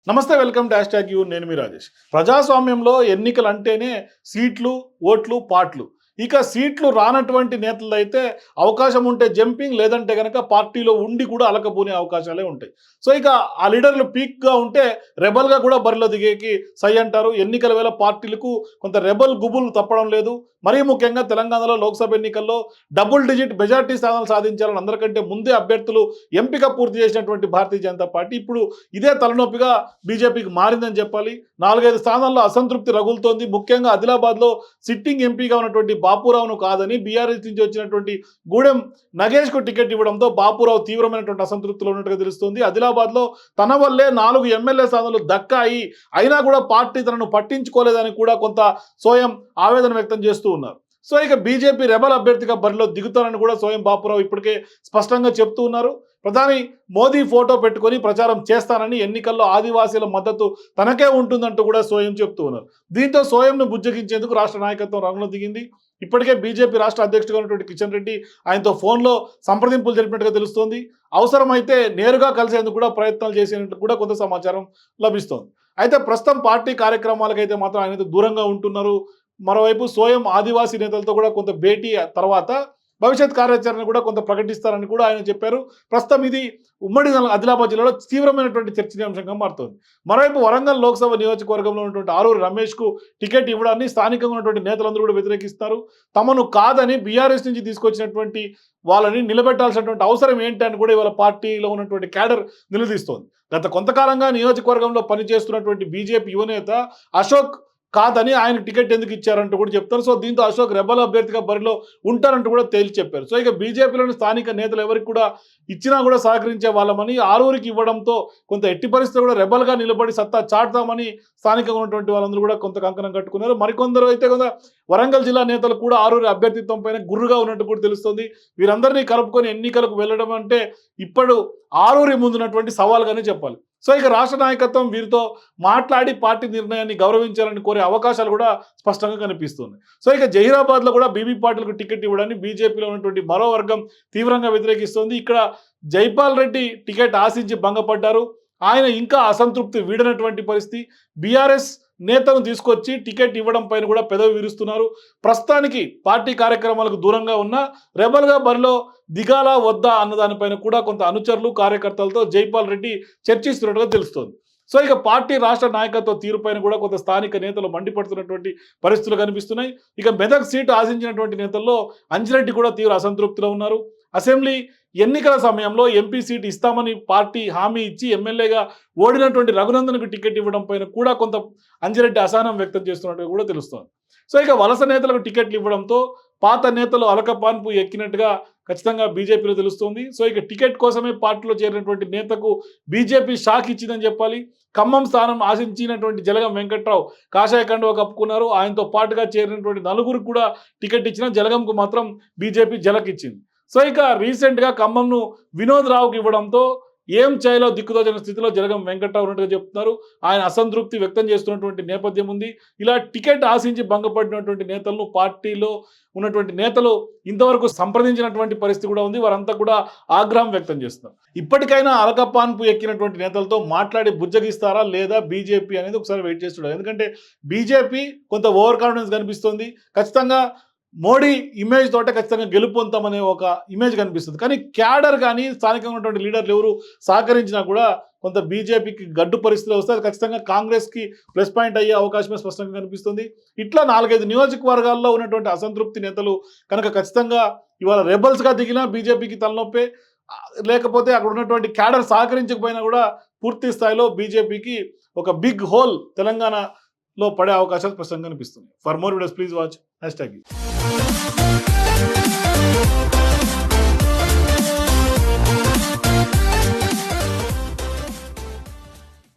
నమస్తే, welcome to hashtag you. నేను మీ రాజేష్. ప్రజాస్వామ్యంలో ఎన్నికలు అంటేనే సీట్లు, ఓట్లు, పార్ట్లు. ఇక సీట్లు రానటువంటి నేతలైతే అవకాశం ఉంటే జంపింగ్, లేదంటే గనక పార్టీలో ఉండి కూడా అలకబోనే అవకాశాలే ఉంటాయి. సో ఇక ఆ లీడర్లు పీక్‌గా ఉంటే రెబెల్‌గా కూడా బరిలో దిగేకి సై అంటారు. ఎన్నికల వేళ పార్టీలకు కొంత రెబెల్ గుబులు తప్పడం లేదు. మరీ ముఖ్యంగా తెలంగాణలో లోక్సభ ఎన్నికల్లో డబుల్ డిజిట్ మెజార్టీ స్థానాలు సాధించాలని అందరికంటే ముందే అభ్యర్థులు ఎంపిక పూర్తి చేసినటువంటి భారతీయ జనతా పార్టీ ఇప్పుడు ఇదే తలనొప్పిగా బీజేపీకి మారిందని చెప్పాలి. 4-5 స్థానాల్లో అసంతృప్తి రగులుతోంది. ముఖ్యంగా ఆదిలాబాద్లో సిట్టింగ్ ఎంపీగా ఉన్నటువంటి బాపురావును కాదని బీఆర్ఎస్ నుంచి వచ్చినటువంటి గూడెం నగేష్కు టికెట్ ఇవ్వడంతో బాపురావు తీవ్రమైనటువంటి అసంతృప్తిలో ఉన్నట్టుగా తెలుస్తోంది. ఆదిలాబాద్లో తన వల్లే 4 ఎమ్మెల్యే స్థానాలు దక్కాయి, అయినా కూడా పార్టీ తనను పట్టించుకోలేదని కూడా కొంత సోయం ఆవేదన వ్యక్తం చేస్తూ ఉన్నారు. సో ఇక బీజేపీ రెబల్ అభ్యర్థిగా బరిలో దిగుతారని కూడా సోయం బాపురావు ఇప్పటికే స్పష్టంగా చెప్తూ ఉన్నారు. ప్రధాని మోదీ ఫోటో పెట్టుకొని ప్రచారం చేస్తానని, ఎన్నికల్లో ఆదివాసీల మద్దతు తనకే ఉంటుందంటూ కూడా సోయం చెప్తూ ఉన్నారు. దీంతో సోయంను బుజ్జగించేందుకు రాష్ట్ర నాయకత్వం రంగంలో దిగింది. ఇప్పటికే బీజేపీ రాష్ట్ర అధ్యక్షుడిగా ఉన్నటువంటి కిషన్ రెడ్డి ఆయనతో ఫోన్లో సంప్రదింపులు జరిపినట్టుగా తెలుస్తోంది. అవసరమైతే నేరుగా కలిసేందుకు కూడా ప్రయత్నాలు చేసేందుకు కూడా కొంత సమాచారం లభిస్తోంది. అయితే ప్రస్తుతం పార్టీ కార్యక్రమాలకైతే మాత్రం ఆయన దూరంగా ఉంటున్నారు. మరోవైపు సోయం ఆదివాసీ నేతలతో కూడా కొంత భేటీ తర్వాత భవిష్యత్ కార్యాచరణ కూడా కొంత ప్రకటిస్తారని కూడా ఆయన చెప్పారు. ప్రస్తుతం ఇది ఉమ్మడి ఆదిలాబాద్ జిల్లాలో తీవ్రమైనటువంటి చర్చనీయాంశంగా మారుతోంది. మరోవైపు వరంగల్ లోక్సభ నియోజకవర్గంలో ఉన్నటువంటి ఆరూరి రమేష్కు టికెట్ ఇవ్వడాన్ని స్థానికంగా ఉన్నటువంటి నేతలందరూ కూడా వ్యతిరేకిస్తారు. తమను కాదని బీఆర్ఎస్ నుంచి తీసుకొచ్చినటువంటి వాళ్ళని నిలబెట్టాల్సినటువంటి అవసరం ఏంటని కూడా ఇవాళ పార్టీలో ఉన్నటువంటి క్యాడర్ నిలదీస్తోంది. గత కొంతకాలంగా నియోజకవర్గంలో పనిచేస్తున్నటువంటి బీజేపీ యువనేత అశోక్ కాదని ఆయన టికెట్ ఎందుకు ఇచ్చారంటూ కూడా చెప్తారు. సో దీంతో అశోక్ రెబల్ అభ్యర్థిగా బరిలో ఉంటారంటూ కూడా తేల్చి చెప్పారు. సో ఇక బీజేపీలోని స్థానిక నేతలు ఎవరికి కూడా ఇచ్చినా కూడా సహకరించే వాళ్ళమని, ఆరూరికి ఇవ్వడంతో కొంత ఎట్టి పరిస్థితులు కూడా రెబల్గా నిలబడి సత్తా చాటుతామని స్థానికంగా ఉన్నటువంటి వాళ్ళందరూ కూడా కొంత కంకణం కట్టుకున్నారు. మరికొందరు అయితే కొంత వరంగల్ జిల్లా నేతలు కూడా ఆరూరి అభ్యర్థిత్వం పైన గుర్రుగా ఉన్నట్టు కూడా తెలుస్తుంది. వీరందరినీ కలుపుకొని ఎన్నికలకు వెళ్ళడం అంటే ఇప్పుడు ఆరూరి ముందున్నటువంటి సవాల్గానే చెప్పాలి. సో ఇక రాష్ట్ర నాయకత్వం వీరితో మాట్లాడి పార్టీ నిర్ణయాన్ని గౌరవించాలని కోరే అవకాశాలు కూడా స్పష్టంగా కనిపిస్తున్నాయి. సో ఇక జహీరాబాద్లో కూడా బీబీ పాటిల్కు టికెట్ ఇవ్వడాన్ని బీజేపీలో ఉన్నటువంటి మరో వర్గం తీవ్రంగా వ్యతిరేకిస్తోంది. ఇక్కడ జైపాల్ రెడ్డి టికెట్ ఆశించి భంగపడ్డారు. ఆయన ఇంకా అసంతృప్తి వీడనటువంటి పరిస్థితి. బీఆర్ఎస్ నేతను తీసుకొచ్చి టికెట్ ఇవ్వడం పైన కూడా పెదవి విరుస్తున్నారు. ప్రస్తుతానికి పార్టీ కార్యక్రమాలకు దూరంగా ఉన్న రెబల్గా బరిలో దిగాలా వద్దా అన్న దానిపైన కూడా కొంత అనుచరులు కార్యకర్తలతో జైపాల్ రెడ్డి చర్చిస్తున్నట్టుగా తెలుస్తోంది. సో ఇక పార్టీ రాష్ట్ర నాయకత్వ తీరుపైన కూడా కొంత స్థానిక నేతలు మండిపడుతున్నటువంటి పరిస్థితులు కనిపిస్తున్నాయి. ఇక మెదక్ సీటు ఆశించినటువంటి నేతల్లో అంజిరెడ్డి కూడా తీవ్ర అసంతృప్తిలో ఉన్నారు. అసెంబ్లీ ఎన్నికల సమయంలో ఎంపీ సీటు ఇస్తామని పార్టీ హామీ ఇచ్చి ఎమ్మెల్యేగా ఓడినటువంటి రఘునందన్కు టికెట్ ఇవ్వడం పైన కూడా కొంత అంజిరెడ్డి అసహనం వ్యక్తం చేస్తున్నట్టుగా కూడా తెలుస్తోంది. సో ఇక వలస నేతలకు టికెట్లు ఇవ్వడంతో పాత నేతలు అలకపాన్పు ఎక్కినట్టుగా ఖచ్చితంగా బీజేపీలో తెలుస్తోంది. సో ఇక టికెట్ కోసమే పార్టీలో చేరినటువంటి నేతకు బీజేపీ షాక్ ఇచ్చిందని చెప్పాలి. ఖమ్మం స్థానం ఆశించినటువంటి జలగం వెంకట్రావు కాషాయ కండువా కప్పుకున్నారు. ఆయనతో పాటుగా చేరినటువంటి నలుగురికి కూడా టికెట్ ఇచ్చిన జలగంకు మాత్రం బీజేపీ జలక్ ఇచ్చింది. సో ఇక రీసెంట్గా ఖమ్మంను వినోద్ రావుకి ఇవ్వడంతో ఏం చేయాలో దిక్కుదోచని స్థితిలో జలగం వెంకట్రావు ఉన్నట్టుగా చెప్తున్నారు. ఆయన అసంతృప్తి వ్యక్తం చేస్తున్నటువంటి నేపథ్యం ఉంది. ఇలా టికెట్ ఆశించి భంగపడినటువంటి నేతలను పార్టీలో ఉన్నటువంటి నేతలు ఇంతవరకు సంప్రదించినటువంటి పరిస్థితి కూడా ఉంది. వారంతా కూడా ఆగ్రహం వ్యక్తం చేస్తున్నారు. ఇప్పటికైనా అలకపాన్పు ఎక్కినటువంటి నేతలతో మాట్లాడి బుజ్జగిస్తారా లేదా బీజేపీ అనేది ఒకసారి వెయిట్ చేస్తున్నారు. ఎందుకంటే బీజేపీ కొంత ఓవర్ కాన్ఫిడెన్స్ కనిపిస్తుంది. ఖచ్చితంగా మోడీ ఇమేజ్ తోటే ఖచ్చితంగా గెలుపొంతామనే ఒక ఇమేజ్ కనిపిస్తుంది. కానీ క్యాడర్ కానీ స్థానికంగా ఉన్నటువంటి లీడర్లు ఎవరు సహకరించినా కూడా కొంత బీజేపీకి గడ్డు పరిస్థితులు వస్తే ఖచ్చితంగా కాంగ్రెస్కి ప్లస్ పాయింట్ అయ్యే అవకాశమే స్పష్టంగా కనిపిస్తుంది. ఇట్లా 4-5 నియోజకవర్గాల్లో ఉన్నటువంటి అసంతృప్తి నేతలు కనుక ఖచ్చితంగా ఇవాళ రెబల్స్గా దిగినా బీజేపీకి తలనొప్పే, లేకపోతే అక్కడ ఉన్నటువంటి క్యాడర్ సహకరించకపోయినా కూడా పూర్తి స్థాయిలో బీజేపీకి ఒక బిగ్ హోల్ తెలంగాణలో పడే అవకాశాలు స్పష్టంగా కనిపిస్తుంది. For more videos please watch hashtag you.